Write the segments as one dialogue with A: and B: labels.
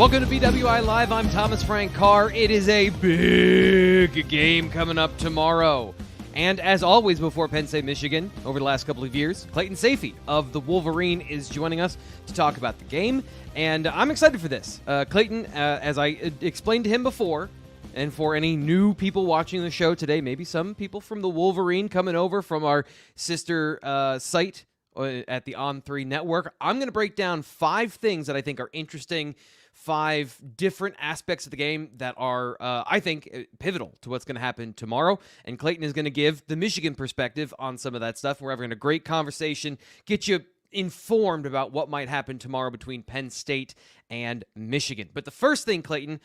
A: Welcome to BWI Live. I'm Thomas Frank Carr. It is a big game coming up tomorrow. And as always, before Penn State, Michigan, over the last couple of years, Clayton Sayfie of the Wolverine is joining us to talk about the game. And I'm excited for this. Clayton, as I explained to him before, and for any new people watching the show today, maybe some people from the Wolverine coming over from our sister site at the On3 network, I'm going to break down 5 things that I think are interesting, 5 different aspects of the game that are, I think, pivotal to what's going to happen tomorrow. And Clayton is going to give the Michigan perspective on some of that stuff. We're having a great conversation, get you informed about what might happen tomorrow between Penn State and Michigan. But the first thing, Clayton,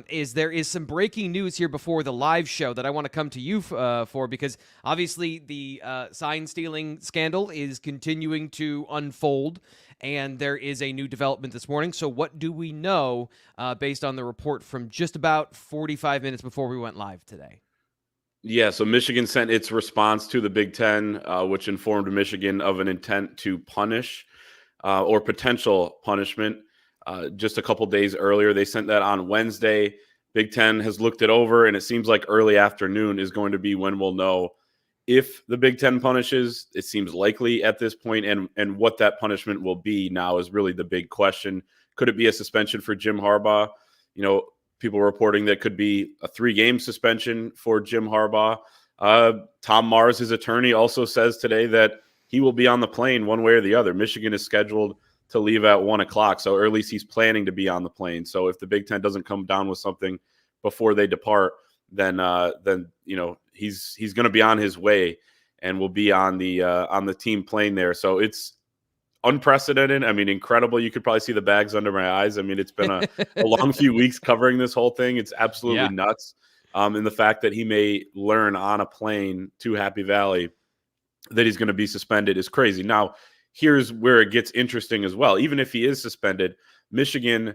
A: is there is some breaking news here before the live show that I want to come to you for, because obviously the sign-stealing scandal is continuing to unfold, and there is a new development this morning. So what do we know based on the report from just about 45 minutes before we went live today?
B: Yeah, so Michigan sent its response to the Big Ten, which informed Michigan of an intent to punish or potential punishment just a couple days earlier. They sent that on Wednesday. Big Ten has looked it over, and it seems like early afternoon is going to be when we'll know if the Big Ten punishes. It seems likely at this point, and what that punishment will be now is really the big question. Could it be a suspension for Jim Harbaugh? You know, people reporting that could be a 3-game suspension for Jim Harbaugh. Tom Mars, his attorney, also says today that he will be on the plane one way or the other. Michigan is scheduled to leave at 1 o'clock, or at least he's planning to be on the plane. So if the Big Ten doesn't come down with something before they depart, then you know he's going to be on his way and will be on the team plane there. So it's unprecedented. I mean, incredible. You could probably see the bags under my eyes. I mean, it's been a long few weeks covering this whole thing. It's absolutely nuts. And the fact that he may learn on a plane to Happy Valley that he's going to be suspended is crazy. Now, here's where it gets interesting as well. Even if he is suspended, Michigan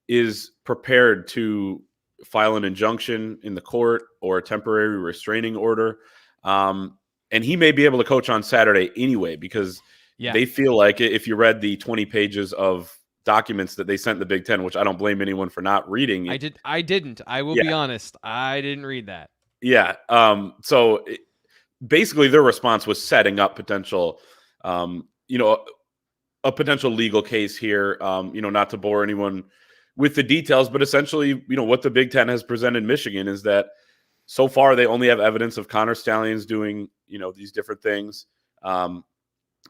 B: is prepared to file an injunction in the court or a temporary restraining order. And he may be able to coach on Saturday anyway, because they feel like, if you read the 20 pages of documents that they sent the Big Ten, which I don't blame anyone for not reading.
A: I didn't. I will be honest. I didn't read that.
B: Yeah. So basically their response was setting up potential, a potential legal case here, not to bore anyone with the details, but essentially, what the Big Ten has presented Michigan is that so far they only have evidence of Connor Stalions doing, these different things.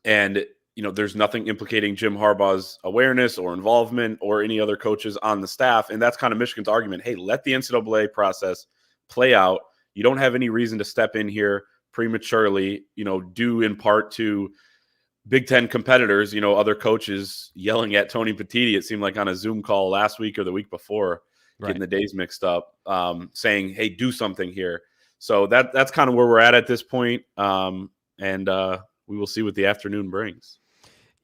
B: And, there's nothing implicating Jim Harbaugh's awareness or involvement or any other coaches on the staff. And that's kind of Michigan's argument. Hey, let the NCAA process play out. You don't have any reason to step in here prematurely, due in part to Big Ten competitors, other coaches yelling at Tony Petitti, it seemed like on a Zoom call last week or the week before, getting the days mixed up, saying, hey, do something here. So that's kind of where we're at this point. And we will see what the afternoon brings.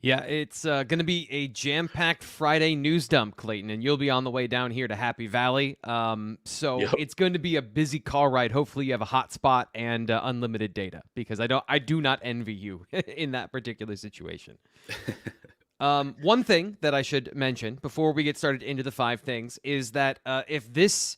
A: Yeah, it's going to be a jam-packed Friday news dump, Clayton, and you'll be on the way down here to Happy Valley. It's going to be a busy car ride. Hopefully you have a hot spot and unlimited data, because I do not envy you in that particular situation. One thing that I should mention before we get started into the 5 things is that if this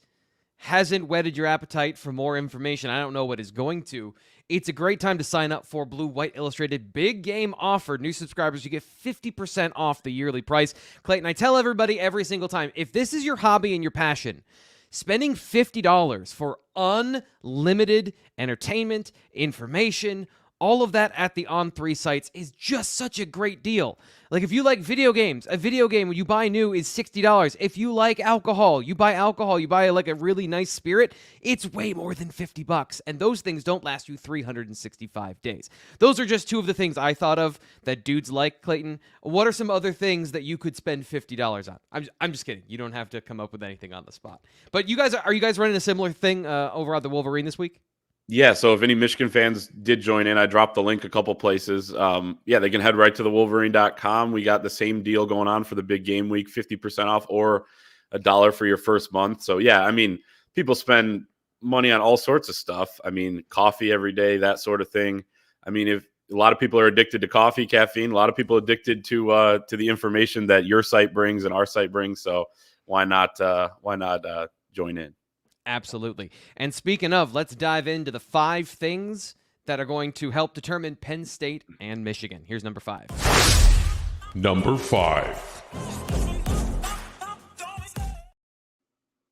A: hasn't whetted your appetite for more information, I don't know what is going to. It's a great time to sign up for Blue White Illustrated Big Game Offer. New subscribers, you get 50% off the yearly price. Clayton, I tell everybody every single time, if this is your hobby and your passion, spending $50 for unlimited entertainment, information, all of that at the On3 sites is just such a great deal. Like, if you like video games, a video game when you buy new is $60. If you like alcohol, you buy like a really nice spirit, it's way more than $50. And those things don't last you 365 days. Those are just 2 of the things I thought of that dudes like, Clayton. What are some other things that you could spend $50 on? I'm just kidding. You don't have to come up with anything on the spot. But are you guys running a similar thing over at the Wolverine this week?
B: Yeah, so if any Michigan fans did join in, I dropped the link a couple places. They can head right to thewolverine.com. We got the same deal going on for the big game week, 50% off or $1 for your first month. So, yeah, I mean, people spend money on all sorts of stuff. I mean, coffee every day, that sort of thing. I mean, if a lot of people are addicted to coffee, caffeine, a lot of people are addicted to the information that your site brings and our site brings. So why not join in?
A: Absolutely. And speaking of, let's dive into the 5 things that are going to help determine Penn State and Michigan. Here's number 5.
C: Number 5.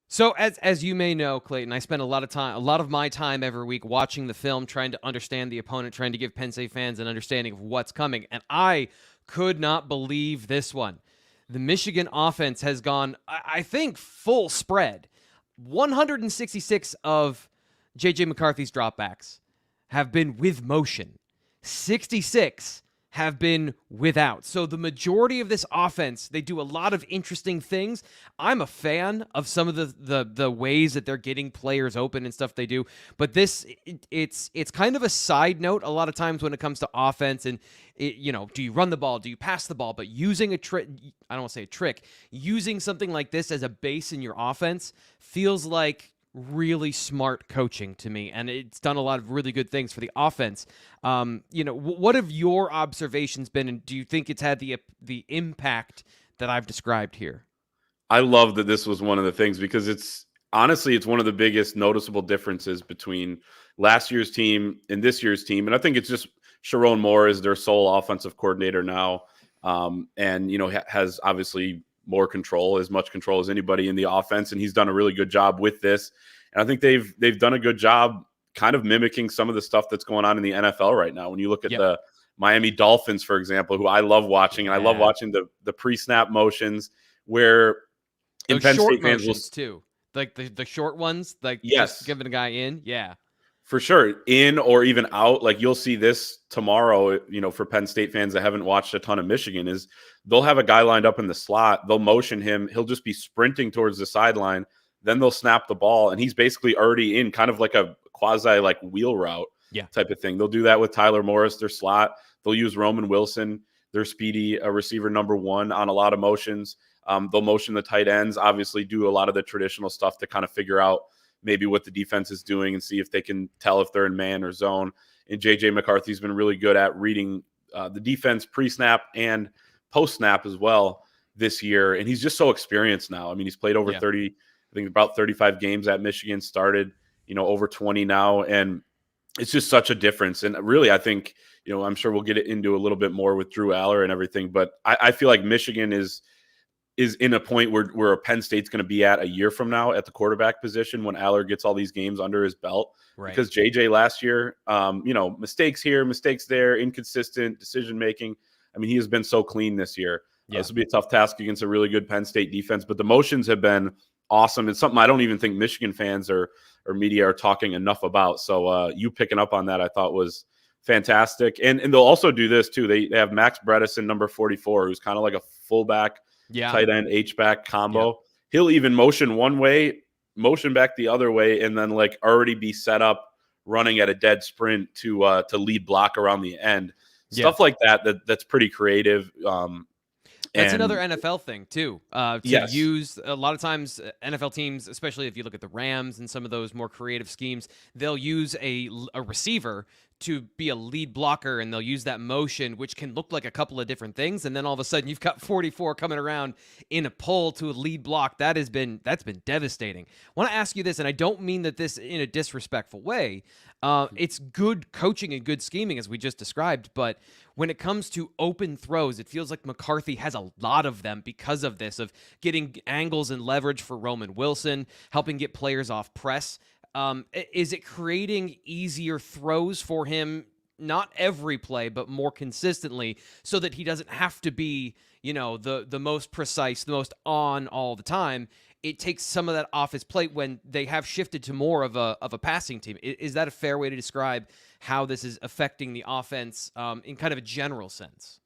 A: So as you may know, Clayton, I spend a lot of my time every week watching the film, trying to understand the opponent, trying to give Penn State fans an understanding of what's coming. And I could not believe this one. The Michigan offense has gone, I think, full spread. 166 of J.J. McCarthy's dropbacks have been with motion. 66 have been without. So the majority of this offense, they do a lot of interesting things. I'm a fan of some of the ways that they're getting players open and stuff they do. But this, it's kind of a side note a lot of times when it comes to offense. And, do you run the ball? Do you pass the ball? But using a trick, I don't want to say a trick, using something like this as a base in your offense feels like really smart coaching to me, and it's done a lot of really good things for the offense. What have your observations been, and do you think it's had the impact that I've described here?
B: I love that this was one of the things, because it's one of the biggest noticeable differences between last year's team and this year's team. And I think it's just Sharon Moore is their sole offensive coordinator now, and has obviously as much control as anybody in the offense, and he's done a really good job with this. And I think they've done a good job kind of mimicking some of the stuff that's going on in the NFL right now. When you look at the Miami Dolphins, for example, who I love watching, and I love watching the pre-snap motions where in Penn State fans will
A: too, like the short ones, like
B: just
A: giving a guy in,
B: for sure, in or even out. Like you'll see this tomorrow, for Penn State fans that haven't watched a ton of Michigan, is they'll have a guy lined up in the slot. They'll motion him. He'll just be sprinting towards the sideline. Then they'll snap the ball, and he's basically already in, kind of like a quasi like wheel route type of thing. They'll do that with Tyler Morris, their slot. They'll use Roman Wilson, their speedy receiver number 1, on a lot of motions. They'll motion the tight ends, obviously do a lot of the traditional stuff to kind of figure out maybe what the defense is doing and see if they can tell if they're in man or zone. And J.J. McCarthy's been really good at reading the defense pre-snap and post-snap as well this year. And he's just so experienced now. I mean, he's played over 30, I think about 35 games at Michigan, started, over 20 now. And it's just such a difference. And really, I think, I'm sure we'll get into a little bit more with Drew Aller and everything, but I feel like Michigan is in a point where Penn State's going to be at a year from now at the quarterback position when Aller gets all these games under his belt. Right. Because JJ last year, mistakes here, mistakes there, inconsistent decision-making. I mean, he has been so clean this year. This will be a tough task against a really good Penn State defense, but the motions have been awesome. It's something I don't even think Michigan fans or media are talking enough about. So you picking up on that, I thought was fantastic. And they'll also do this too. They have Max Bredesen, number 44, who's kind of like a fullback, tight end, H-back combo. He'll even motion one way, motion back the other way, and then like already be set up running at a dead sprint to lead block around the end. Stuff like that's pretty creative.
A: That's another NFL thing too. Use a lot of times NFL teams, especially if you look at the Rams and some of those more creative schemes, they'll use a receiver to be a lead blocker, and they'll use that motion, which can look like a couple of different things, and then all of a sudden you've got 44 coming around in a pull to a lead block. That's been devastating. I want to ask you this, and I don't mean that this in a disrespectful way. It's good coaching and good scheming, as we just described, but when it comes to open throws, it feels like McCarthy has a lot of them because of this, of getting angles and leverage for Roman Wilson, helping get players off press. Is it creating easier throws for him, not every play, but more consistently, so that he doesn't have to be, the most precise, the most on all the time? It takes some of that off his plate when they have shifted to more of a passing team. Is that a fair way to describe how this is affecting the offense in kind of a general sense?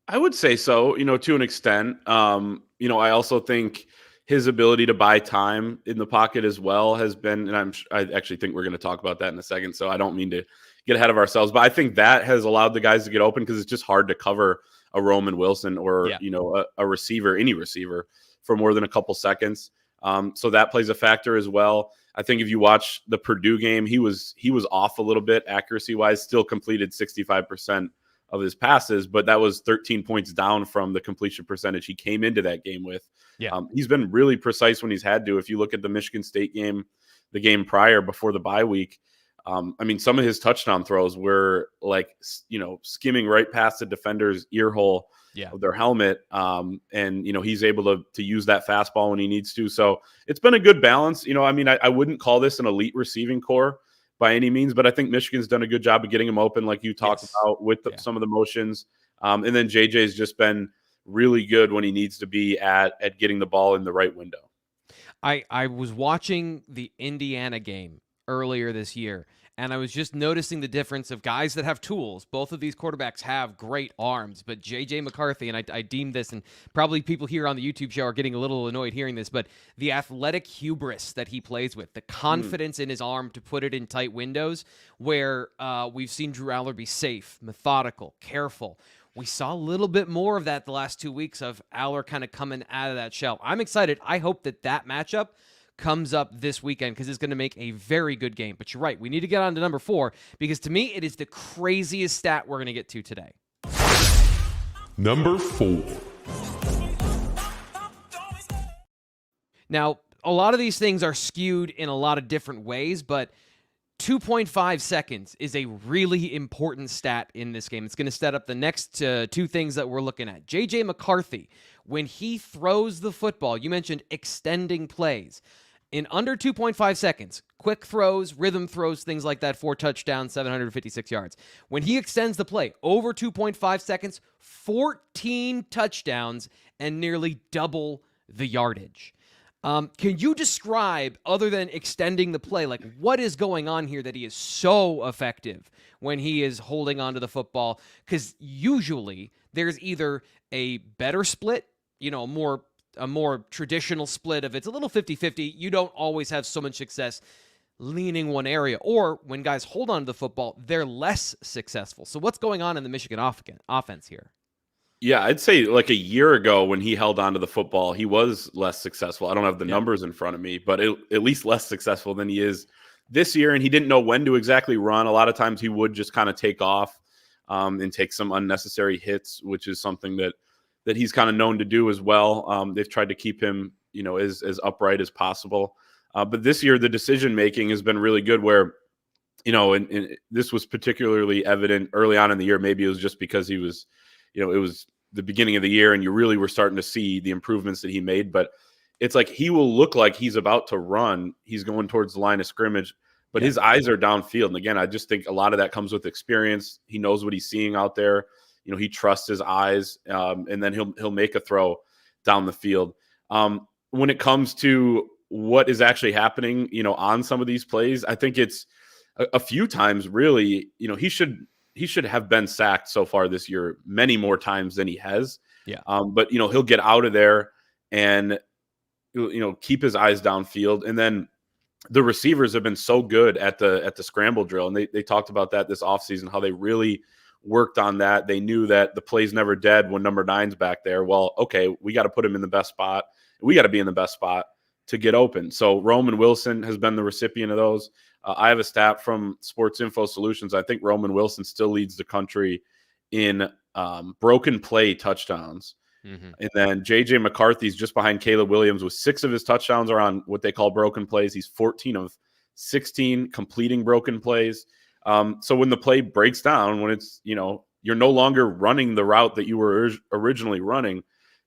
B: I would say so, to an extent. I also think his ability to buy time in the pocket as well has been, and I actually think we're going to talk about that in a second, so I don't mean to get ahead of ourselves, but I think that has allowed the guys to get open because it's just hard to cover a Roman Wilson or, a receiver, any receiver, for more than a couple seconds. So that plays a factor as well. I think if you watch the Purdue game, he was off a little bit accuracy-wise, still completed 65% of his passes, but that was 13 points down from the completion percentage he came into that game with.
A: Yeah.
B: He's been really precise when he's had to. If you look at the Michigan State game, the game prior before the bye week, I mean, some of his touchdown throws were like, skimming right past the defender's ear hole of their helmet. And, he's able to use that fastball when he needs to. So it's been a good balance. I mean, I wouldn't call this an elite receiving core by any means, but I think Michigan's done a good job of getting him open, like you talked about with some of the motions. And then JJ's just been really good when he needs to be at getting the ball in the right window.
A: I was watching the Indiana game earlier this year, and I was just noticing the difference of guys that have tools. Both of these quarterbacks have great arms, but J.J. McCarthy, and I deem this, and probably people here on the YouTube show are getting a little annoyed hearing this, but the athletic hubris that he plays with, the confidence in his arm to put it in tight windows where we've seen Drew Aller be safe, methodical, careful. We saw a little bit more of that the last 2 weeks of Aller kind of coming out of that shell. I'm excited. I hope that matchup comes up this weekend because it's going to make a very good game. But you're right. We need to get on to number 4 because to me, it is the craziest stat we're going to get to today.
C: Number 4.
A: Now, a lot of these things are skewed in a lot of different ways, but 2.5 seconds is a really important stat in this game. It's going to set up the next 2 things that we're looking at. J.J. McCarthy, when he throws the football, you mentioned extending plays. In under 2.5 seconds, quick throws, rhythm throws, things like that, 4 touchdowns, 756 yards. When he extends the play over 2.5 seconds, 14 touchdowns and nearly double the yardage. Can you describe, other than extending the play, like what is going on here that he is so effective when he is holding onto the football? Because usually there's either a better split, a more traditional split of it's a little 50-50. You don't always have so much success leaning one area. Or when guys hold on to the football, they're less successful. So what's going on in the Michigan offense here?
B: Yeah, I'd say like a year ago when he held on to the football, he was less successful. I don't have the numbers in front of me, but at least less successful than he is this year. And he didn't know when to exactly run. A lot of times he would just kind of take off and take some unnecessary hits, which is something that he's kind of known to do as well. They've tried to keep him, as upright as possible. But this year, the decision-making has been really good where, and this was particularly evident early on in the year. Maybe it was just because he was, it was the beginning of the year and you really were starting to see the improvements that he made. But it's like he will look like he's about to run. He's going towards the line of scrimmage, but his eyes are downfield. And again, I just think a lot of that comes with experience. He knows what he's seeing out there. He trusts his eyes, and then he'll make a throw down the field. When it comes to what is actually happening, on some of these plays, I think it's a few times really, he should have been sacked so far this year many more times than he has.
A: Yeah.
B: But he'll get out of there and keep his eyes downfield. And then the receivers have been so good at the scramble drill, and they talked about that this offseason, how they really worked on that. They knew that the play's never dead when number 9's back there. Well, okay, we got to put him in the best spot. We got to be in the best spot to get open. So Roman Wilson has been the recipient of those. I have a stat from Sports Info Solutions. I think Roman Wilson still leads the country in broken play touchdowns. Mm-hmm. And then J.J. McCarthy's just behind Caleb Williams with 6 of his touchdowns are on what they call broken plays. He's 14 of 16 completing broken plays. So when the play breaks down, when it's, you're no longer running the route that you were originally running,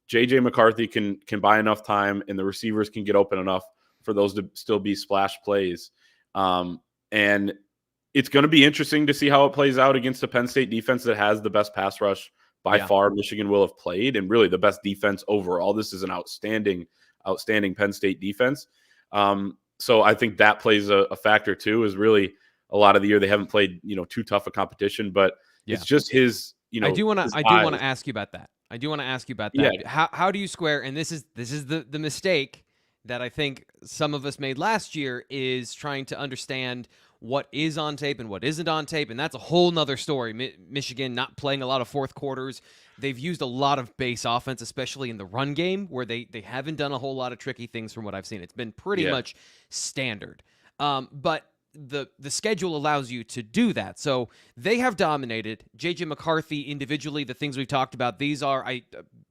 B: J.J. McCarthy can buy enough time and the receivers can get open enough for those to still be splash plays. And it's going to be interesting to see how it plays out against a Penn State defense that has the best pass rush by far Michigan will have played, and really the best defense overall. This is an outstanding Penn State defense. So I think that plays a factor too, is really a lot of the year they haven't played, too tough a competition, but it's just his,
A: I do want to ask you about that. Yeah. How do you square, and this is the mistake that I think some of us made last year, is trying to understand what is on tape and what isn't on tape, and that's a whole nother story. Michigan not playing a lot of fourth quarters. They've used a lot of base offense, especially in the run game, where they haven't done a whole lot of tricky things from what I've seen. It's been pretty much standard. But the schedule allows you to do that. So they have dominated. JJ McCarthy individually, the things we've talked about, these are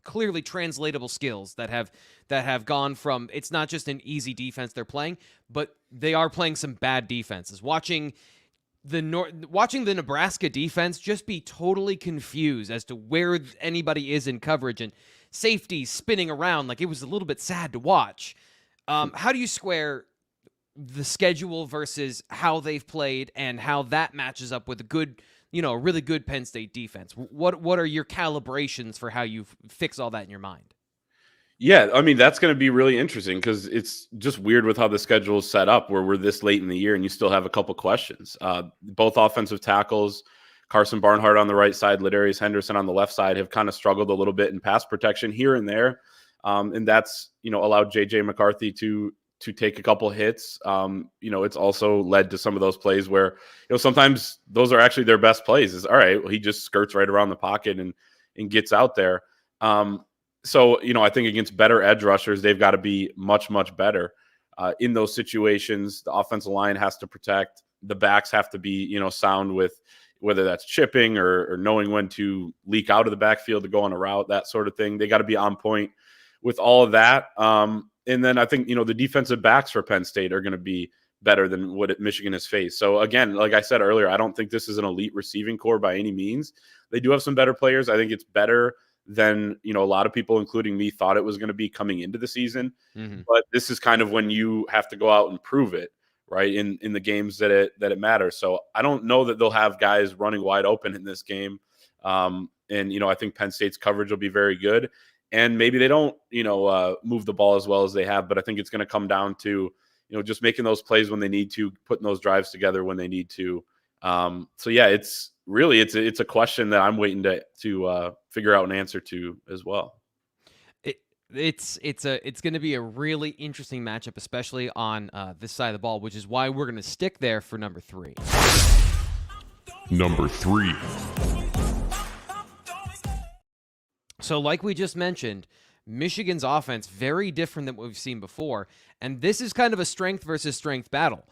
A: clearly translatable skills that have gone from, it's not just an easy defense they're playing, but they are playing some bad defenses. Watching the Nebraska defense just be totally confused as to where anybody is in coverage, and safety spinning around, like, it was a little bit sad to watch. How do you square the schedule versus how they've played and how that matches up with a good, really good Penn State defense? What are your calibrations for how you fix all that in your mind?
B: Yeah, I mean, that's going to be really interesting because it's just weird with how the schedule is set up where we're this late in the year and you still have a couple questions. Both offensive tackles, Carson Barnhart on the right side, Ladarius Henderson on the left side, have kind of struggled a little bit in pass protection here and there. And that's, allowed JJ McCarthy to take a couple hits. It's also led to some of those plays where, sometimes those are actually their best plays. Is all right, well, he just skirts right around the pocket and gets out there. So, I think against better edge rushers, they've got to be much, much better in those situations. The offensive line has to protect. The backs have to be, sound with whether that's chipping or knowing when to leak out of the backfield to go on a route, that sort of thing. They got to be on point with all of that. And then I think, the defensive backs for Penn State are going to be better than what Michigan has faced. So again, like I said earlier, I don't think this is an elite receiving core by any means. They do have some better players. I think it's better than, a lot of people, including me, thought it was going to be coming into the season. Mm-hmm. But this is kind of when you have to go out and prove it, right, in the games that it matters. So I don't know that they'll have guys running wide open in this game. And, I think Penn State's coverage will be very good. And maybe they don't, move the ball as well as they have. But I think it's going to come down to, just making those plays when they need to, putting those drives together when they need to. So yeah, it's a question that I'm waiting to figure out an answer to as well.
A: It's going to be a really interesting matchup, especially on this side of the ball, which is why we're going to stick there for number 3.
C: Number 3.
A: So like we just mentioned, Michigan's offense, very different than what we've seen before. And this is kind of a strength versus strength battle.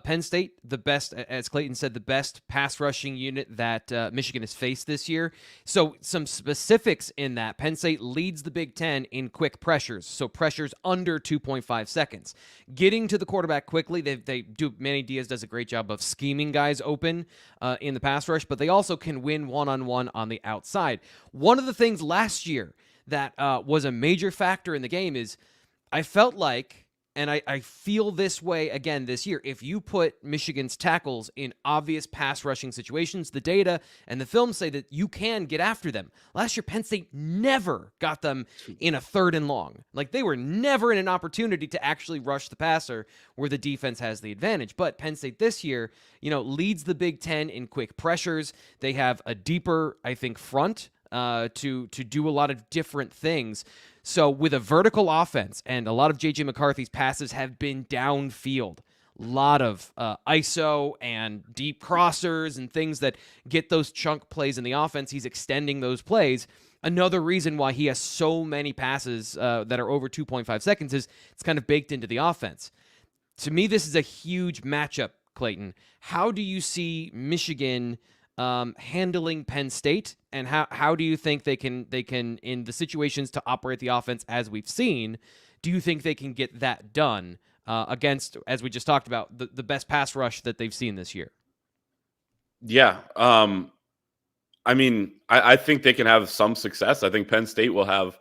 A: Penn State, the best, as Clayton said, the best pass rushing unit that Michigan has faced this year. So some specifics in that. Penn State leads the Big Ten in quick pressures, so pressures under 2.5 seconds. Getting to the quarterback quickly, they do. Manny Diaz does a great job of scheming guys open in the pass rush, but they also can win one-on-one on the outside. One of the things last year that was a major factor in the game is I felt like, and I feel this way again this year, if you put Michigan's tackles in obvious pass rushing situations, the data and the film say that you can get after them. Last year, Penn State never got them in a 3rd and long. Like, they were never in an opportunity to actually rush the passer where the defense has the advantage. But Penn State this year, leads the Big Ten in quick pressures. They have a deeper, I think, front to do a lot of different things. So with a vertical offense, and a lot of J.J. McCarthy's passes have been downfield, a lot of ISO and deep crossers and things that get those chunk plays in the offense. He's extending those plays. Another reason why he has so many passes that are over 2.5 seconds is it's kind of baked into the offense. To me, this is a huge matchup, Clayton. How do you see Michigan handling Penn State, and how do you think they can in the situations to operate the offense as we've seen, do you think they can get that done against, as we just talked about, the best pass rush that they've seen this year?
B: Yeah. I mean, I think they can have some success. I think Penn State will have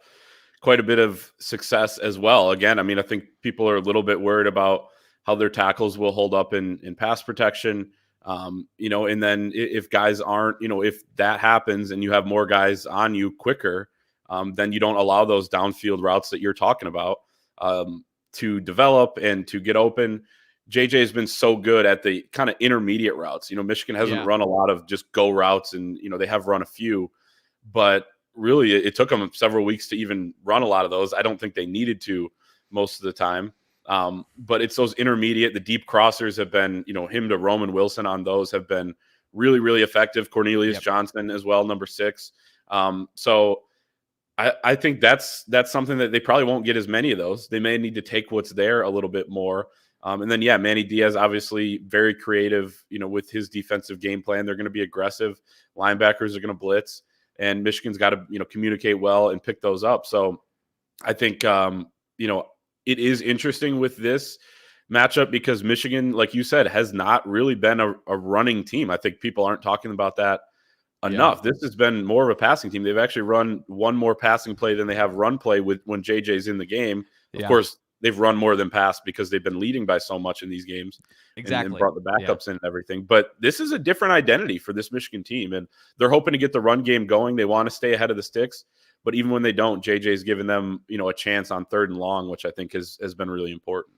B: quite a bit of success as well. Again, I mean, I think people are a little bit worried about how their tackles will hold up in pass protection. And then if guys aren't, if that happens and you have more guys on you quicker, then you don't allow those downfield routes that you're talking about to develop and to get open. JJ has been so good at the kind of intermediate routes. Michigan hasn't run a lot of just go routes, and, they have run a few, but really it took them several weeks to even run a lot of those. I don't think they needed to most of the time. But it's those intermediate, the deep crossers have been, him to Roman Wilson on those have been really, really effective. Cornelius Johnson as well, number 6. So I think that's something that they probably won't get as many of those. They may need to take what's there a little bit more. And then, Manny Diaz, obviously very creative, with his defensive game plan. They're going to be aggressive. Linebackers are going to blitz, and Michigan's got to, communicate well and pick those up. So I think, it is interesting with this matchup because Michigan, like you said, has not really been a running team. I think people aren't talking about that enough. This has been more of a passing team. They've actually run one more passing play than they have run play when JJ's in the game. Of course, they've run more than pass because they've been leading by so much in these games.
A: Exactly.
B: And brought the backups in and everything. But this is a different identity for this Michigan team, and they're hoping to get the run game going. They want to stay ahead of the sticks. But even when they don't, JJ's given them, a chance on 3rd and long, which I think has been really important.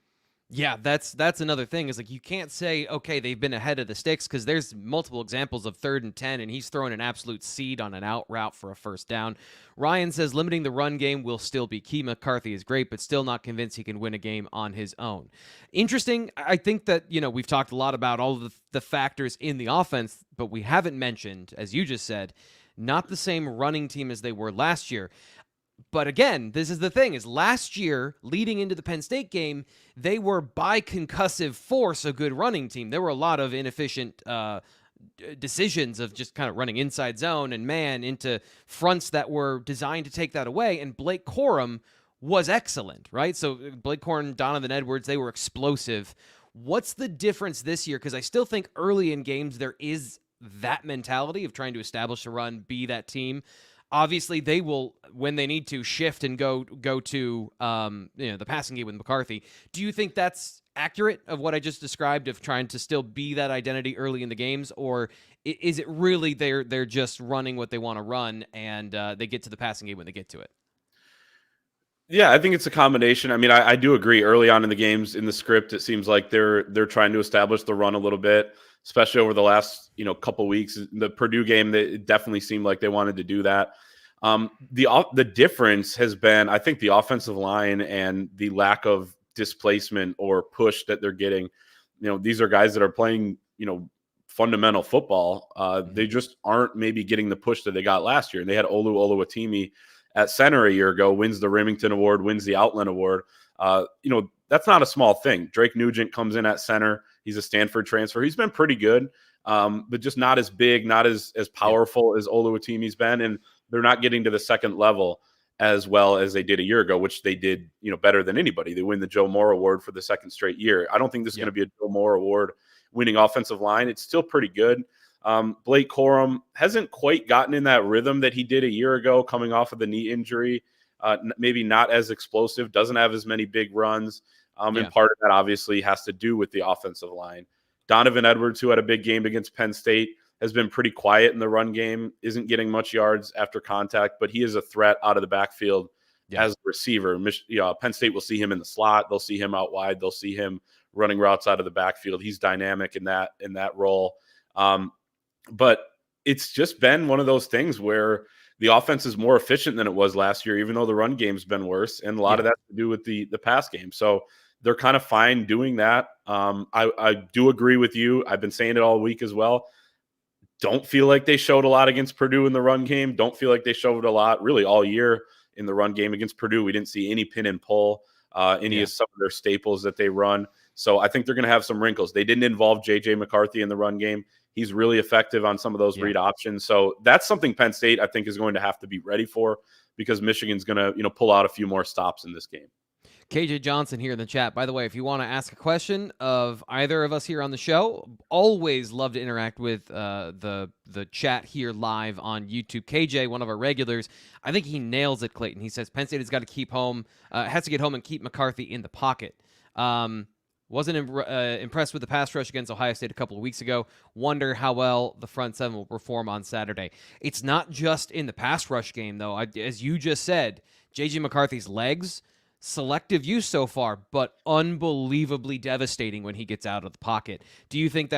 A: Yeah, that's another thing is like you can't say, okay, they've been ahead of the sticks because there's multiple examples of 3rd and 10, and he's throwing an absolute seed on an out route for a first down. Ryan says limiting the run game will still be key. McCarthy is great, but still not convinced he can win a game on his own. Interesting. I think that, we've talked a lot about all of the factors in the offense, but we haven't mentioned, as you just said, not the same running team as they were last year. But again, this is the thing, is last year, leading into the Penn State game, they were by concussive force a good running team. There were a lot of inefficient decisions of just kind of running inside zone and man into fronts that were designed to take that away, and Blake Corum was excellent, right? So Blake Corum, Donovan Edwards, they were explosive. What's the difference this year? Because I still think early in games there is that mentality of trying to establish a run, be that team. Obviously, they will, when they need to, shift and go to the passing game with McCarthy. Do you think that's accurate of what I just described of trying to still be that identity early in the games, or is it really they're just running what they want to run and they get to the passing game when they get to it?
B: Yeah, I think it's a combination. I mean, I do agree. Early on in the games, in the script, it seems like they're trying to establish the run a little bit, especially over the last couple weeks. The Purdue game, it definitely seemed like they wanted to do that. The difference has been, I think, the offensive line and the lack of displacement or push that they're getting. These are guys that are playing fundamental football. They just aren't maybe getting the push that they got last year. And they had Olu Oluwatimi at center a year ago, wins the Remington Award, wins the Outland Award. That's not a small thing. Drake Nugent comes in at center. He's a Stanford transfer. He's been pretty good, but just not as big, not as powerful as Oluwatimi's been. And they're not getting to the second level as well as they did a year ago, which they did, better than anybody. They win the Joe Moore Award for the second straight year. I don't think this is going to be a Joe Moore Award winning offensive line. It's still pretty good. Blake Corum hasn't quite gotten in that rhythm that he did a year ago coming off of the knee injury. Maybe not as explosive, doesn't have as many big runs. And part of that obviously has to do with the offensive line. Donovan Edwards, who had a big game against Penn State, has been pretty quiet in the run game, isn't getting much yards after contact, but he is a threat out of the backfield as a receiver. Penn State will see him in the slot. They'll see him out wide. They'll see him running routes out of the backfield. He's dynamic in that role. But it's just been one of those things where the offense is more efficient than it was last year, even though the run game's been worse. And a lot of that to do with the pass game. So they're kind of fine doing that. I do agree with you. I've been saying it all week as well. Don't feel like they showed a lot against Purdue in the run game. Don't feel like they showed a lot really all year in the run game against Purdue. We didn't see any pin and pull, any of some of their staples that they run. So I think they're going to have some wrinkles. They didn't involve J.J. McCarthy in the run game. He's really effective on some of those read options. So that's something Penn State, I think, is going to have to be ready for because Michigan's going to, pull out a few more stops in this game.
A: KJ Johnson here in the chat. By the way, if you want to ask a question of either of us here on the show, always love to interact with the chat here live on YouTube. KJ, one of our regulars, I think he nails it, Clayton. He says Penn State has got to get home and keep McCarthy in the pocket. Wasn't impressed with the pass rush against Ohio State a couple of weeks ago. Wonder how well the front seven will perform on Saturday. It's not just in the pass rush game, though. As you just said, J.J. McCarthy's legs, selective use so far, but unbelievably devastating when he gets out of the pocket. Do you think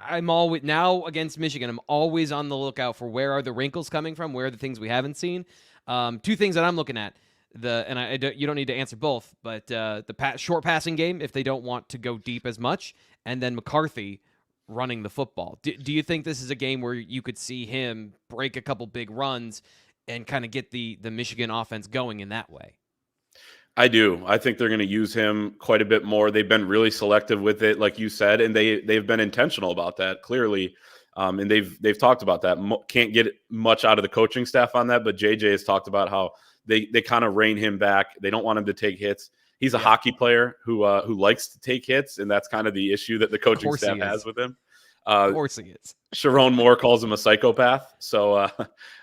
A: I'm always, now against Michigan, I'm always on the lookout for where are the wrinkles coming from, where are the things we haven't seen? Two things that I'm looking at. You don't need to answer both, but the short passing game, if they don't want to go deep as much, and then McCarthy running the football. Do you think this is a game where you could see him break a couple big runs and kind of get the Michigan offense going in that way?
B: I do. I think they're going to use him quite a bit more. They've been really selective with it, like you said, and they've been intentional about that, clearly. And they've talked about that. Can't get much out of the coaching staff on that, but JJ has talked about how they kind of rein him back. They don't want him to take hits. He's a hockey player who likes to take hits, and that's kind of the issue that the coaching staff has with him.
A: Of course he is.
B: Sharon Moore calls him a psychopath. So,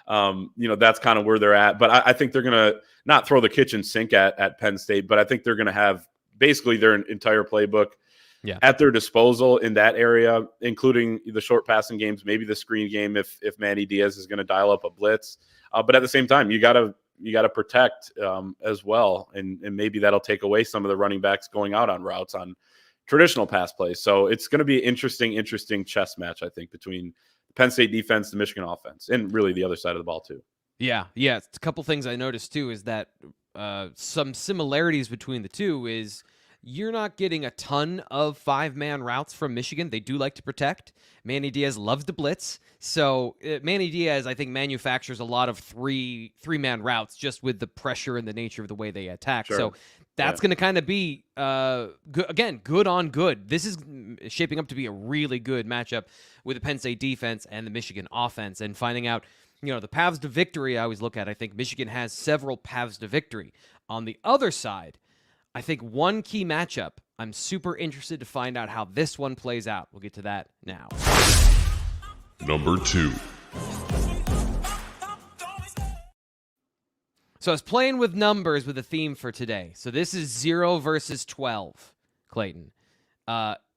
B: that's kind of where they're at. But I think they're going to not throw the kitchen sink at Penn State, but I think they're going to have basically their entire playbook at their disposal in that area, including the short passing games, maybe the screen game if Manny Diaz is going to dial up a blitz. But at the same time, you got to protect as well, and maybe that'll take away some of the running backs going out on routes on traditional pass plays. So it's going to be an interesting chess match, I think, between the Penn State defense, the Michigan offense, and really the other side of the ball too. Yeah.
A: It's a couple things I noticed too is that some similarities between the two is you're not getting a ton of 5-man routes from Michigan. They do like to protect. Manny Diaz loves to blitz. So Manny Diaz, I think, manufactures a lot of three-man routes just with the pressure and the nature of the way they attack. Sure. So that's going to kind of be, good on good. This is shaping up to be a really good matchup with the Penn State defense and the Michigan offense. And finding out, the paths to victory I always look at. I think Michigan has several paths to victory. On the other side, I think one key matchup, I'm super interested to find out how this one plays out. We'll get to that now.
C: Number 2.
A: So I was playing with numbers with a theme for today. So this is 0 versus 12, Clayton.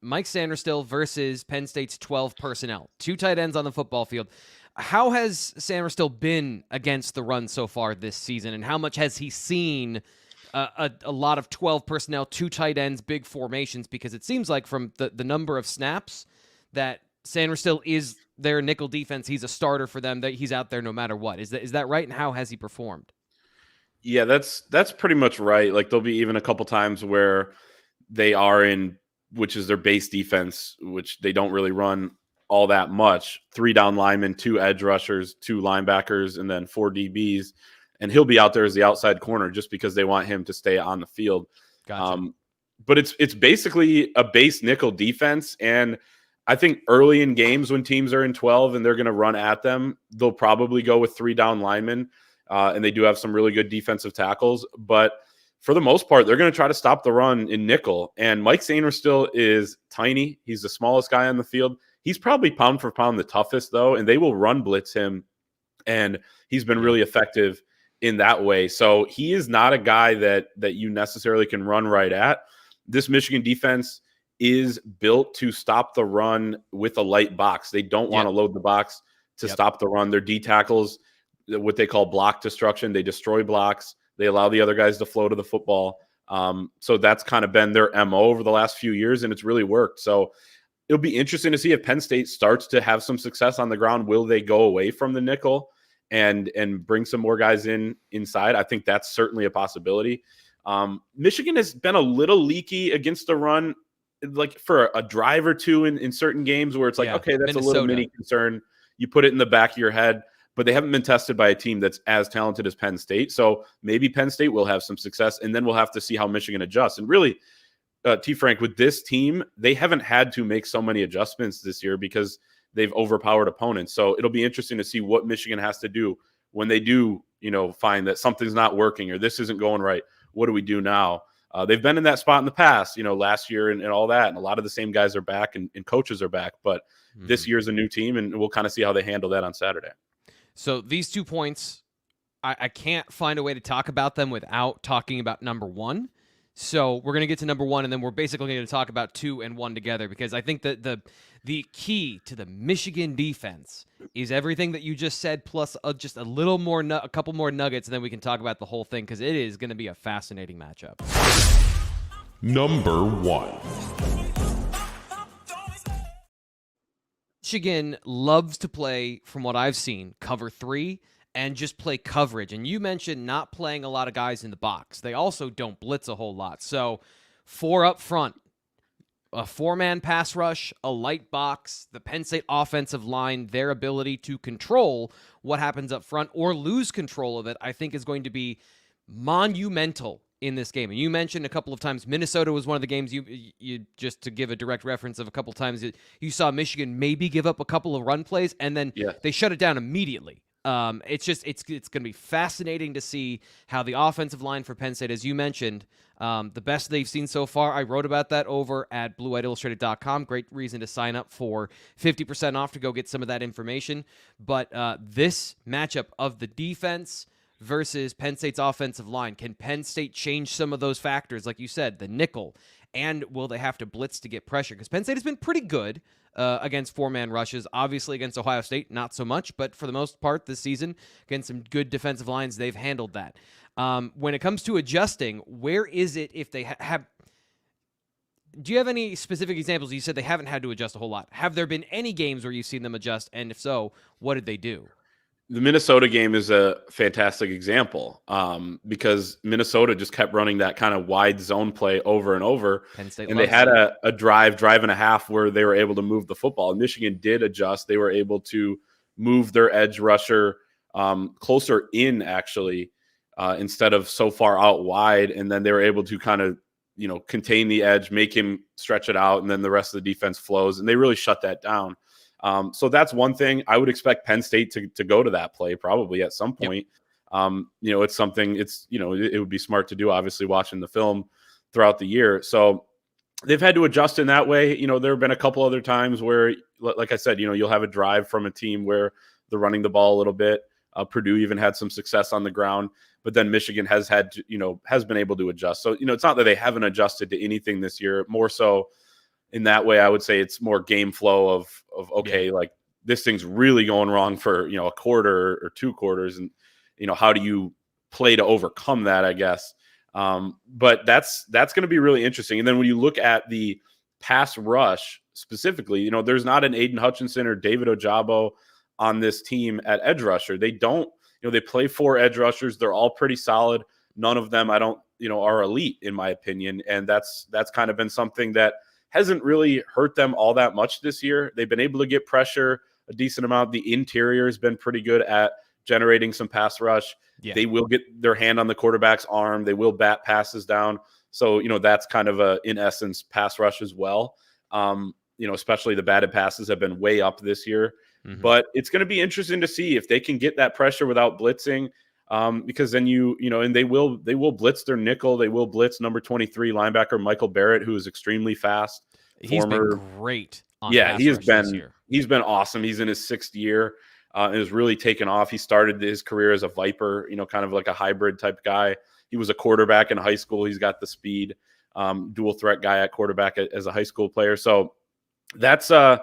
A: Mike Sanderstill versus Penn State's 12 personnel. 2 tight ends on the football field. How has Sanderstill been against the run so far this season, and how much has he seen a lot of 12 personnel, 2 tight ends, big formations? Because it seems like from the number of snaps that Sanderstill is their nickel defense, he's a starter for them, that he's out there no matter what. Is that right, and how has he performed?
B: Yeah, that's pretty much right. Like there'll be even a couple times where they are in, which is their base defense, which they don't really run all that much. 3 down linemen, 2 edge rushers, 2 linebackers, and then 4 DBs. And he'll be out there as the outside corner just because they want him to stay on the field.
A: Gotcha.
B: But it's basically a base nickel defense. And I think early in games when teams are in 12 and they're going to run at them, they'll probably go with 3 down linemen. And they do have some really good defensive tackles. But for the most part, they're going to try to stop the run in nickel. And Mike Sanderstill is tiny. He's the smallest guy on the field. He's probably pound for pound the toughest, though, and they will run blitz him. And he's been really effective in that way. So he is not a guy that you necessarily can run right at. This Michigan defense is built to stop the run with a light box. They don't want to load the box to stop the run. Their D tackles, what they call block destruction, they destroy blocks. They allow the other guys to flow to the football. So that's kind of been their MO over the last few years, and it's really worked. So it'll be interesting to see if Penn State starts to have some success on the ground. Will they go away from the nickel and bring some more guys inside? I think that's certainly a possibility. Michigan has been a little leaky against the run, like for a drive or two in certain games where it's like, okay, that's Minnesota. A little mini concern. You put it in the back of your head, but they haven't been tested by a team that's as talented as Penn State. So maybe Penn State will have some success, and then we'll have to see how Michigan adjusts. And really, T. Frank, with this team, they haven't had to make so many adjustments this year because they've overpowered opponents. So it'll be interesting to see what Michigan has to do when they do, find that something's not working or this isn't going right. What do we do now? They've been in that spot in the past, last year and all that. And a lot of the same guys are back and coaches are back. But this year's a new team, and we'll kind of see how they handle that on Saturday.
A: So these 2 points, I can't find a way to talk about them without talking about number 1. So we're going to get to number 1, and then we're basically going to talk about 2 and 1 together, because I think that the key to the Michigan defense is everything that you just said, plus just a couple more nuggets, and then we can talk about the whole thing, because it is going to be a fascinating matchup.
C: Number 1.
A: Michigan loves to play, from what I've seen, cover 3 and just play coverage. And you mentioned not playing a lot of guys in the box. They also don't blitz a whole lot. So 4 up front, a 4-man pass rush, a light box, the Penn State offensive line, their ability to control what happens up front or lose control of it, I think is going to be monumental in this game. And you mentioned a couple of times Minnesota was one of the games you just to give a direct reference of a couple of times you saw Michigan maybe give up a couple of run plays and then they shut it down immediately. It's going to be fascinating to see how the offensive line for Penn State, as you mentioned, the best they've seen so far. I wrote about that over at BlueWhiteIllustrated.com. Great reason to sign up for 50% off to go get some of that information. But this matchup of the defense versus Penn State's offensive line, can Penn State change some of those factors, like you said, the nickel, and will they have to blitz to get pressure? Because Penn State has been pretty good against four-man rushes. Obviously, against Ohio State, not so much. But for the most part this season, against some good defensive lines, they've handled that. When it comes to adjusting, where is it if they have... Do you have any specific examples? You said they haven't had to adjust a whole lot. Have there been any games where you've seen them adjust? And if so, what did they do?
B: The Minnesota game is a fantastic example because Minnesota just kept running that kind of wide zone play over and over.
A: Penn State
B: and they had a drive and a half where they were able to move the football. Michigan did adjust. They were able to move their edge rusher closer in, actually, instead of so far out wide. And then they were able to kind of, contain the edge, make him stretch it out, and then the rest of the defense flows. And they really shut that down. So that's one thing. I would expect Penn State to go to that play probably at some point. Yep. It's something it would be smart to do, obviously, watching the film throughout the year. So they've had to adjust in that way. There have been a couple other times where, like I said, you'll have a drive from a team where they're running the ball a little bit. Purdue even had some success on the ground, but then Michigan has been able to adjust. So, it's not that they haven't adjusted to anything this year, more so. In that way, I would say it's more game flow of okay, like this thing's really going wrong for, a quarter or 2 quarters. And, how do you play to overcome that, I guess. But that's going to be really interesting. And then when you look at the pass rush specifically, there's not an Aiden Hutchinson or David Ojabo on this team at edge rusher. They don't, they play 4 edge rushers. They're all pretty solid. None of them, are elite in my opinion. And that's kind of been something that hasn't really hurt them all that much this year. They've been able to get pressure a decent amount. The interior has been pretty good at generating some pass rush. Yeah. They will get their hand on the quarterback's arm. They will bat passes down. So, that's kind of in essence, pass rush as well. Especially the batted passes have been way up this year. Mm-hmm. But it's going to be interesting to see if they can get that pressure without blitzing. Because then and they will blitz their nickel. They will blitz number 23 linebacker Michael Barrett, who is extremely fast.
A: He's been great.
B: He's been awesome. He's in his 6th year and has really taken off. He started his career as a Viper, kind of like a hybrid type guy. He was a quarterback in high school. He's got the speed, dual threat guy at quarterback as a high school player. So that's I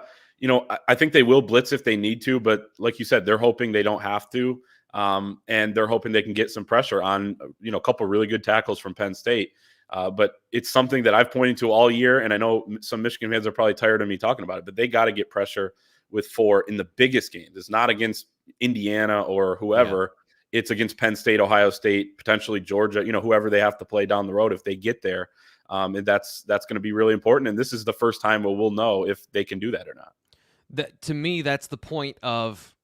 B: think they will blitz if they need to, but like you said, they're hoping they don't have to. And they're hoping they can get some pressure on, a couple of really good tackles from Penn State. But it's something that I've pointed to all year. And I know some Michigan fans are probably tired of me talking about it, but they got to get pressure with 4 in the biggest games. It's not against Indiana or whoever. Yeah. It's against Penn State, Ohio State, potentially Georgia, whoever they have to play down the road if they get there. And that's going to be really important. And this is the first time where we'll know if they can do that or not.
A: To me, that's the point of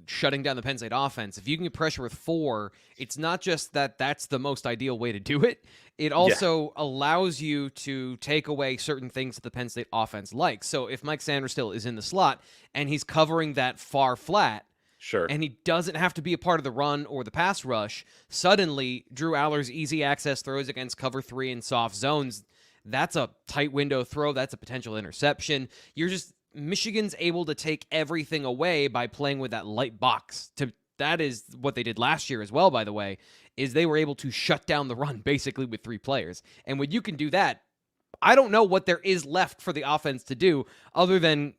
A: shutting down the Penn State offense. If you can get pressure with 4, it's not just that that's the most ideal way to do it. It also allows you to take away certain things that the Penn State offense likes. So if Mike Sanderstill is in the slot and he's covering that far flat,
B: sure,
A: and he doesn't have to be a part of the run or the pass rush, suddenly Drew Aller's easy access throws against cover 3 and soft zones, that's a tight window throw. That's a potential interception. Michigan's able to take everything away by playing with that light box. That is what they did last year as well, by the way, is they were able to shut down the run basically with 3 players. And when you can do that, I don't know what there is left for the offense to do other than,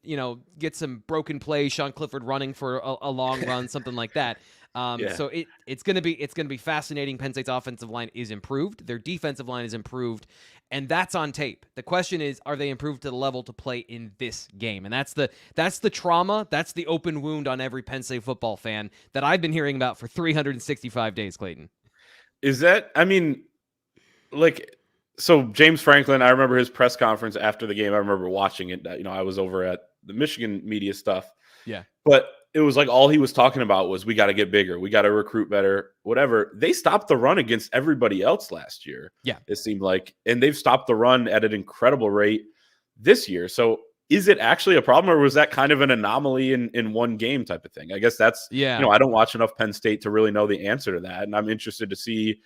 A: get some broken plays, Sean Clifford running for a long run, something like that. So it's going to be fascinating. Penn State's offensive line is improved. Their defensive line is improved, and that's on tape. The question is, are they improved to the level to play in this game? And that's the trauma. That's the open wound on every Penn State football fan that I've been hearing about for 365 days, Clayton.
B: Is that, so James Franklin, I remember his press conference after the game. I remember watching it. I was over at the Michigan media stuff.
A: Yeah.
B: But it was like all he was talking about was we got to get bigger, we got to recruit better, whatever. They stopped the run against everybody else last year.
A: Yeah,
B: it seemed like, and they've stopped the run at an incredible rate this year. So is it actually a problem, or was that kind of an anomaly in one game type of thing? I guess that's, I don't watch enough Penn State to really know the answer to that. And I'm interested to see,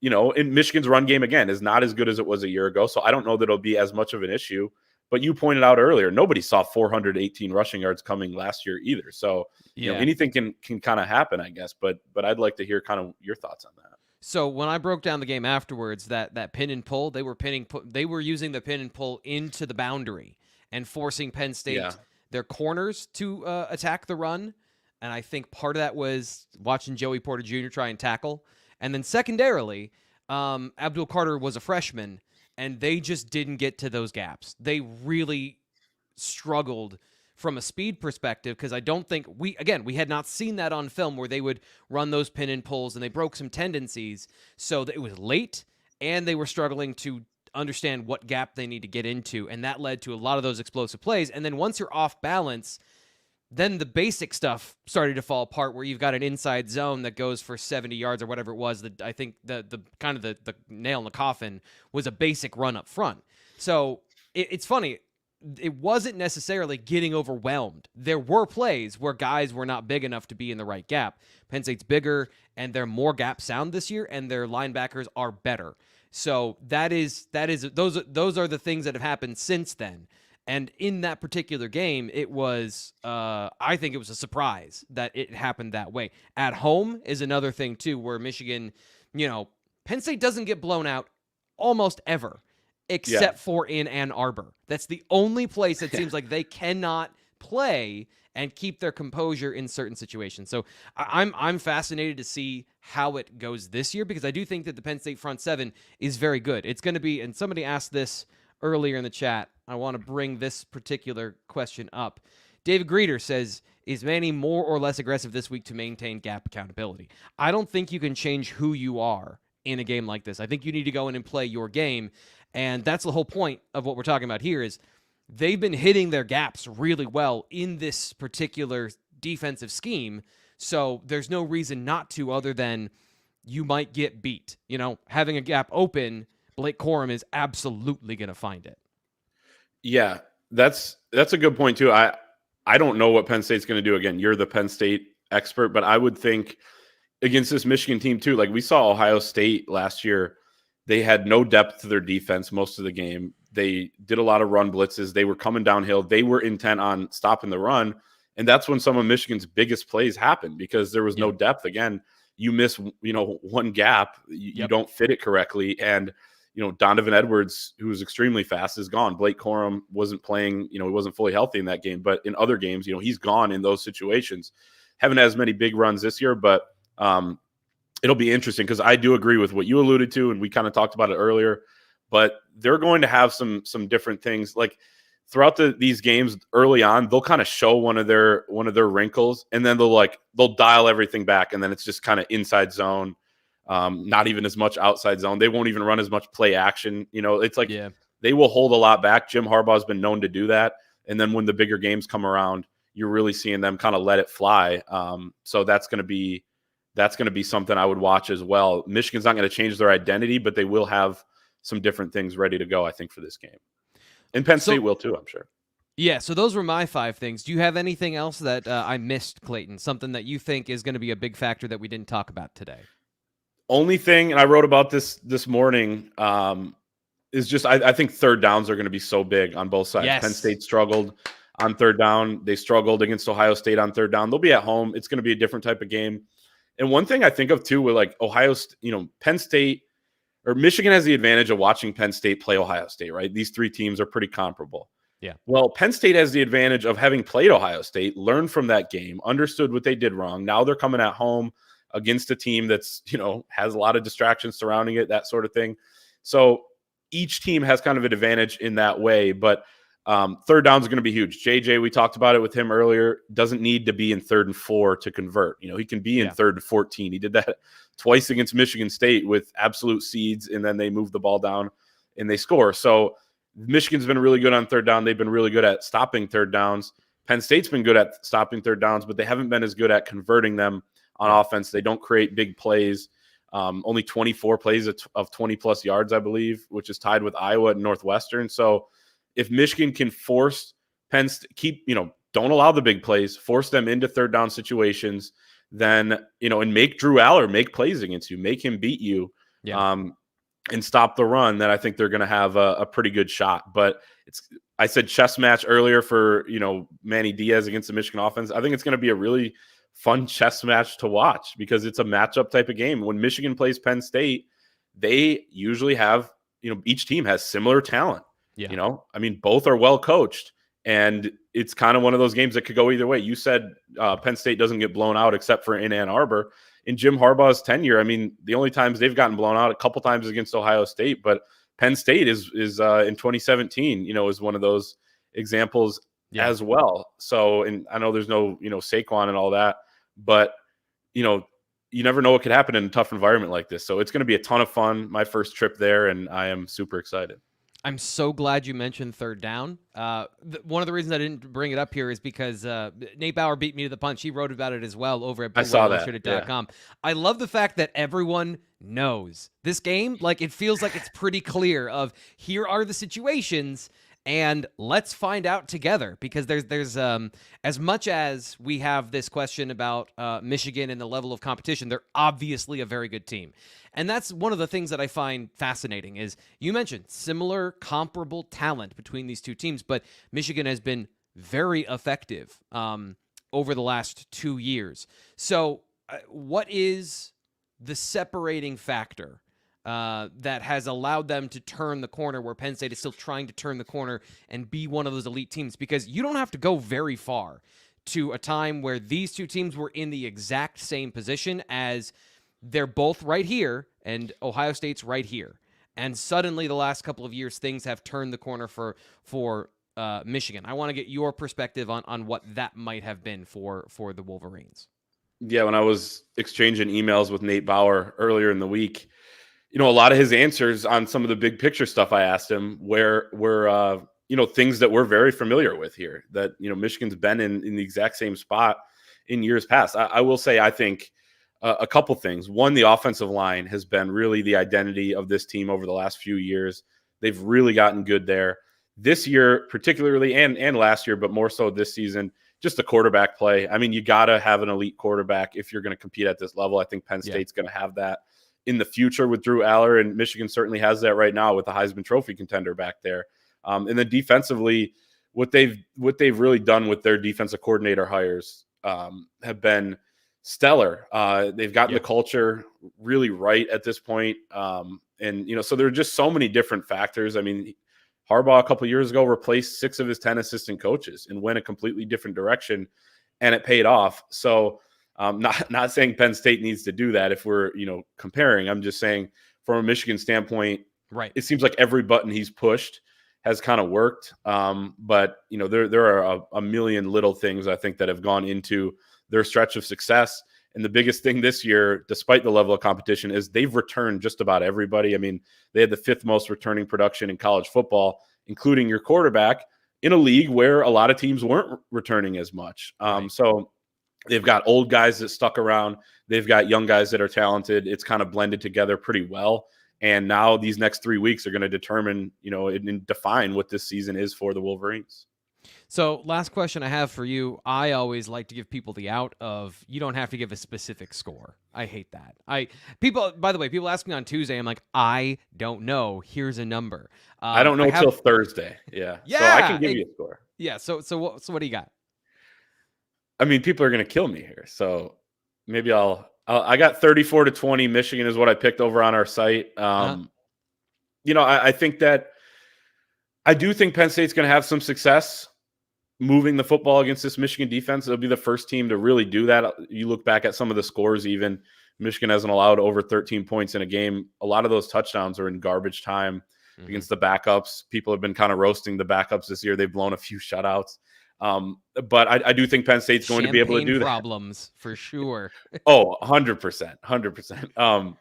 B: in Michigan's run game, again, is not as good as it was a year ago. So I don't know that it'll be as much of an issue. But you pointed out earlier, nobody saw 418 rushing yards coming last year either. So anything can kind of happen, I guess. But I'd like to hear kind of your thoughts on that.
A: So when I broke down the game afterwards, that pin and pull, they were using the pin and pull into the boundary and forcing Penn State, their corners, to attack the run. And I think part of that was watching Joey Porter Jr. try and tackle. And then secondarily, Abdul Carter was a freshman, and they just didn't get to those gaps. They really struggled from a speed perspective, because I don't think we had not seen that on film where they would run those pin and pulls, and they broke some tendencies. So it was late, and they were struggling to understand what gap they need to get into, and that led to a lot of those explosive plays. And then once you're off balance, then the basic stuff started to fall apart, where you've got an inside zone that goes for 70 yards or whatever it was. I think the kind of the nail in the coffin was a basic run up front. So it's funny. It wasn't necessarily getting overwhelmed. There were plays where guys were not big enough to be in the right gap. Penn State's bigger, and they're more gap sound this year, and their linebackers are better. So those are the things that have happened since then. And in that particular game, it was, I think it was a surprise that it happened that way. At home is another thing, too, where Michigan, Penn State doesn't get blown out almost ever, except for in Ann Arbor. That's the only place it seems like they cannot play and keep their composure in certain situations. So I'm fascinated to see how it goes this year, because I do think that the Penn State front seven is very good. It's going to be, and somebody asked this earlier in the chat, I want to bring this particular question up. David Greeter says, is Manny more or less aggressive this week to maintain gap accountability? I don't think you can change who you are in a game like this. I think you need to go in and play your game. And that's the whole point of what we're talking about here, is they've been hitting their gaps really well in this particular defensive scheme. So there's no reason not to, other than you might get beat. Having a gap open, Blake Corum is absolutely going to find it.
B: Yeah, that's a good point too. I don't know what Penn State's going to do. Again, you're the Penn State expert, but I would think against this Michigan team too, like we saw Ohio State last year, they had no depth to their defense most of the game. They did a lot of run blitzes. They were coming downhill. They were intent on stopping the run, and that's when some of Michigan's biggest plays happened, because there was no depth. Again, you miss one gap, you don't fit it correctly, and Donovan Edwards, who was extremely fast, is gone. Blake Corum wasn't playing, he wasn't fully healthy in that game, but in other games, he's gone in those situations. Haven't had as many big runs this year, but it'll be interesting, because I do agree with what you alluded to, and we kind of talked about it earlier, but they're going to have some different things. Like throughout these games early on, they'll kind of show one of their wrinkles, and then they'll dial everything back, and then it's just kind of inside zone. Not even as much outside zone. They won't even run as much play action. It's like they will hold a lot back. Jim Harbaugh has been known to do that. And then when the bigger games come around, you're really seeing them kind of let it fly. So that's going to be something I would watch as well. Michigan's not going to change their identity, but they will have some different things ready to go, I think, for this game. And Penn State will too, I'm sure.
A: Yeah, so those were my 5 things. Do you have anything else that I missed, Clayton? Something that you think is going to be a big factor that we didn't talk about today?
B: Only thing, and I wrote about this morning, is just I think third downs are going to be so big on both sides.
A: Yes.
B: Penn State struggled on third down. They struggled against Ohio State on third down. They'll be at home. It's going to be a different type of game. And one thing I think of too, with like Penn State or Michigan has the advantage of watching Penn State play Ohio State, right? These 3 teams are pretty comparable.
A: Yeah.
B: Well, Penn State has the advantage of having played Ohio State, learned from that game, understood what they did wrong. Now they're coming at home against a team that's, has a lot of distractions surrounding it, that sort of thing. So each team has kind of an advantage in that way, but third down is going to be huge. JJ, we talked about it with him earlier, doesn't need to be in 3rd and 4 to convert. He can be in 3rd and 14. He did that twice against Michigan State with absolute seeds, and then they move the ball down and they score. So Michigan's been really good on third down. They've been really good at stopping third downs. Penn State's been good at stopping third downs, but they haven't been as good at converting them on offense. They don't create big plays. Only 24 plays of 20-plus yards, I believe, which is tied with Iowa and Northwestern. So if Michigan can force Penn State, don't allow the big plays, force them into third down situations, then, and make Drew Aller make plays against you, make him beat you, and stop the run, then I think they're going to have a pretty good shot. But I said chess match earlier for, Manny Diaz against the Michigan offense. I think it's going to be a really fun chess match to watch because it's a matchup type of game. When Michigan plays Penn State, they usually have, each team has similar talent. Yeah. Both are well coached, and it's kind of one of those games that could go either way. You said Penn State doesn't get blown out except for in Ann Arbor. In Jim Harbaugh's tenure, the only times they've gotten blown out a couple times against Ohio State, but Penn State is in 2017, is one of those examples as well. So, and I know there's no, Saquon and all that, but, you never know what could happen in a tough environment like this. So it's going to be a ton of fun. My first trip there, and I am super excited.
A: I'm so glad you mentioned third down. One of the reasons I didn't bring it up here is because Nate Bauer beat me to the punch. He wrote about it as well over at BWI.com. Yeah. I love the fact that everyone knows this game. Like, it feels like it's pretty clear of here are the situations, and let's find out together, because there's as much as we have this question about Michigan and the level of competition, they're obviously a very good team. And that's one of the things that I find fascinating is you mentioned similar, comparable talent between these two teams, but Michigan has been very effective over the last 2 years. So what is the separating factor that has allowed them to turn the corner where Penn State is still trying to turn the corner and be one of those elite teams? Because you don't have to go very far to a time where these two teams were in the exact same position as they're both right here and Ohio State's right here. And suddenly the last couple of years, things have turned the corner for Michigan. I want to get your perspective on what that might have been for the Wolverines.
B: Yeah, when I was exchanging emails with Nate Bauer earlier in the week, a lot of his answers on some of the big picture stuff I asked him were things that we're very familiar with here, that, Michigan's been in the exact same spot in years past. I will say, I think a couple things. One, the offensive line has been really the identity of this team over the last few years. They've really gotten good there. This year, particularly, and last year, but more so this season, just the quarterback play. You got to have an elite quarterback if you're going to compete at this level. I think Penn State's going to have that in the future with Drew Aller, and Michigan certainly has that right now with the Heisman Trophy contender back there. And then defensively, what they've really done with their defensive coordinator hires have been stellar. They've gotten the culture really right at this point. And so there are just so many different factors. Harbaugh a couple of years ago replaced 6 of his 10 assistant coaches and went a completely different direction, and it paid off. So not saying Penn State needs to do that if we're, comparing. I'm just saying from a Michigan standpoint,
A: right,
B: it seems like every button he's pushed has kind of worked. But, there are a million little things I think that have gone into their stretch of success. And the biggest thing this year, despite the level of competition, is they've returned just about everybody. They had the 5th most returning production in college football, including your quarterback, in a league where a lot of teams weren't returning as much.
A: Right.
B: So they've got old guys that stuck around. They've got young guys that are talented. It's kind of blended together pretty well. And now these next 3 weeks are going to determine, and define what this season is for the Wolverines.
A: So last question I have for you. I always like to give people the out of, you don't have to give a specific score. I hate that. By the way, people ask me on Tuesday, I'm like, I don't know. Here's a number.
B: I don't know until Thursday. Yeah. So I can give you a score.
A: Yeah. So what do you got?
B: People are going to kill me here. So maybe I got 34-20. Michigan is what I picked over on our site. I think that I do think Penn State's going to have some success moving the football against this Michigan defense. It'll be the first team to really do that. You look back at some of the scores, even Michigan hasn't allowed over 13 points in a game. A lot of those touchdowns are in garbage time against the backups. People have been kind of roasting the backups this year. They've blown a few shutouts. But I do think Penn State's going to be able to do that.
A: Problems for sure.
B: 100%.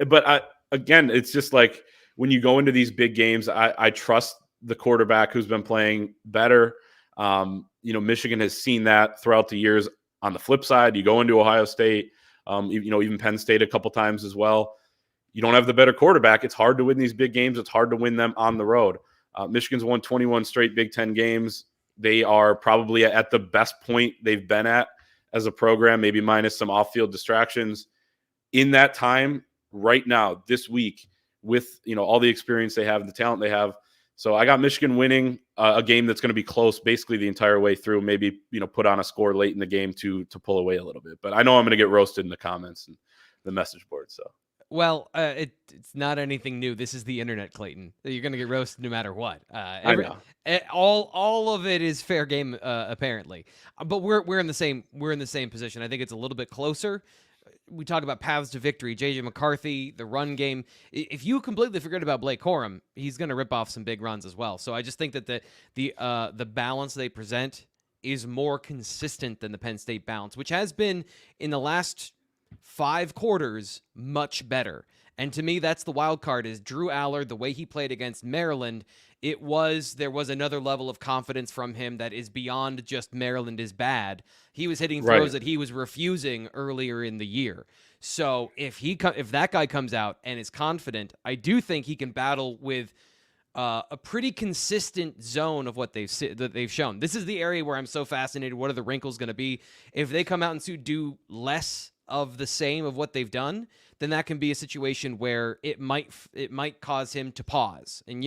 B: But again, it's just like when you go into these big games, I trust the quarterback who's been playing better. Michigan has seen that throughout the years. On the flip side, you go into Ohio State, even Penn State a couple times as well. You don't have the better quarterback. It's hard to win these big games. It's hard to win them on the road. Michigan's won 21 straight Big Ten games. They are probably at the best point they've been at as a program, maybe minus some off-field distractions. In that time, right now, this week, with all the experience they have, the talent they have. So I got Michigan winning a game that's going to be close basically the entire way through. Maybe put on a score late in the game to pull away a little bit. But I know I'm going to get roasted in the comments and the message board. So.
A: Well, it's not anything new. This is the internet, Clayton. You're going to get roasted no matter what.
B: I know.
A: All of it is fair game, apparently. But we're in the same position. I think it's a little bit closer. We talk about paths to victory. J.J. McCarthy, the run game. If you completely forget about Blake Corum, he's going to rip off some big runs as well. So I just think that the balance they present is more consistent than the Penn State balance, which has been in the last 5 quarters much better. And to me, that's the wild card is Drew Allard, the way he played against Maryland. There was another level of confidence from him that is beyond just Maryland is bad. He was hitting throws that he was refusing earlier in the year. So if that guy comes out and is confident, I do think he can battle with a pretty consistent zone of what they've shown. This is the area where I'm so fascinated. What are the wrinkles going to be? If they come out and do less of the same of what they've done, then that can be a situation where it might cause him to pause. And,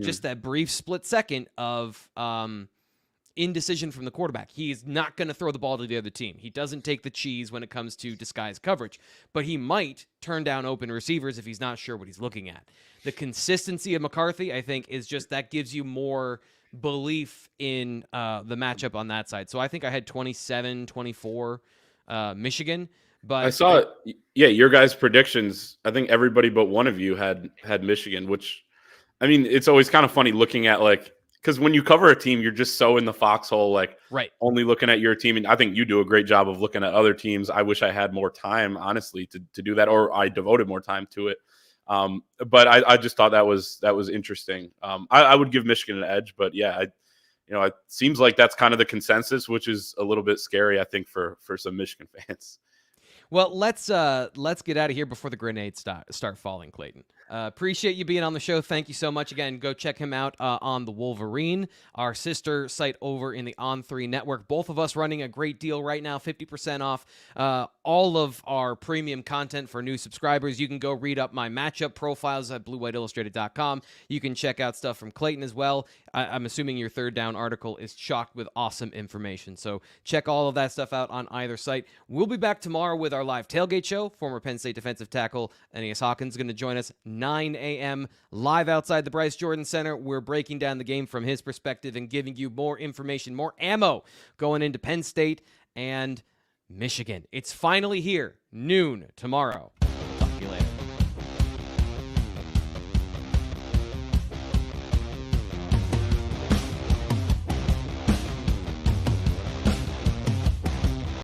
A: just that brief split second of indecision from the quarterback. He's not going to throw the ball to the other team. He doesn't take the cheese when it comes to disguised coverage, but he might turn down open receivers if he's not sure what he's looking at. The consistency of McCarthy, I think, is just that gives you more belief in the matchup on that side. So I think I had 27-24 Michigan. But
B: I saw it. Yeah, your guys' predictions. I think everybody but one of you had Michigan, which, I mean, it's always kind of funny looking at because when you cover a team, you're just so in the foxhole, only looking at your team. And I think you do a great job of looking at other teams. I wish I had more time, honestly, to do that, or I devoted more time to it. But I just thought that was interesting. I would give Michigan an edge, but yeah, it seems like that's kind of the consensus, which is a little bit scary, I think, for some Michigan fans.
A: Well, let's get out of here before the grenades start falling, Clayton. Appreciate you being on the show. Thank you so much. Again, go check him out on the Wolverine, our sister site over in the On3 network. Both of us running a great deal right now, 50% off all of our premium content for new subscribers. You can go read up my matchup profiles at BlueWhiteIllustrated.com. You can check out stuff from Clayton as well. I'm assuming your third down article is chocked with awesome information. So check all of that stuff out on either site. We'll be back tomorrow with our live tailgate show. Former Penn State defensive tackle Aeneas Hawkins is going to join us 9 a.m. live outside the Bryce Jordan Center. We're breaking down the game from his perspective and giving you more information, more ammo going into Penn State and Michigan. It's finally here, noon tomorrow. Talk to you later.